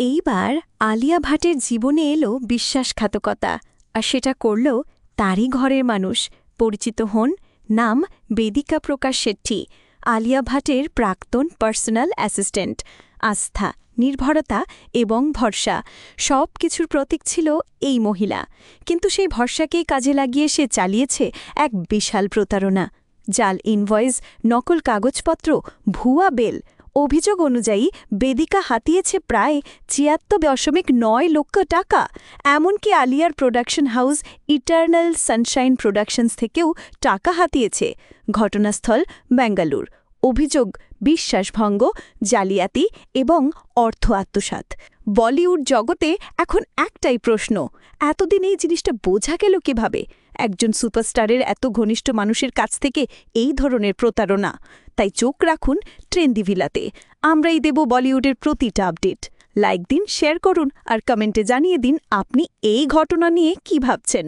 এইবার আলিয়া ভাটের জীবনে এলো বিশ্বাসঘাতকতা, আর সেটা করল তারই ঘরের মানুষ। পরিচিত হন, নাম বেদিকা প্রকাশ শেট্টি, আলিয়া ভাটের প্রাক্তন পার্সোনাল অ্যাসিস্ট্যান্ট। আস্থা, নির্ভরতা এবং ভরসা সব কিছুর প্রতীক ছিল এই মহিলা। কিন্তু সেই ভরসাকেই কাজে লাগিয়ে সে চালিয়েছে এক বিশাল প্রতারণা। জাল ইনভয়েস, নকল কাগজপত্র, ভুয়া বেল। অভিযোগ অনুযায়ী বেদিকা হাতিয়েছে প্রায় ৭৪.৯ লক্ষ টাকা। এমনকি আলিয়ার production house eternal Sunshine productions থেকেও টাকা হাতিয়েছে। ঘটনাস্থল বেঙ্গালুর। অভিযোগ বিশ্বাসভঙ্গ, জালিয়াতি এবং অর্থ আত্মসাৎ। বলিউড জগতে এখন একটাই প্রশ্ন, এতদিন এই জিনিসটা বোঝা গেল কিভাবে? একজন সুপারস্টারের এত ঘনিষ্ঠ মানুষের কাছ থেকে এই ধরনের প্রতারণা। তাই চোখ রাখুন ট্রেন্ডিভিলাতে। আমরাই দেব বলিউডের প্রতিটা আপডেট। লাইক দিন, শেয়ার করুন আর কমেন্টে জানিয়ে দিন আপনি এই ঘটনা নিয়ে কি ভাবছেন।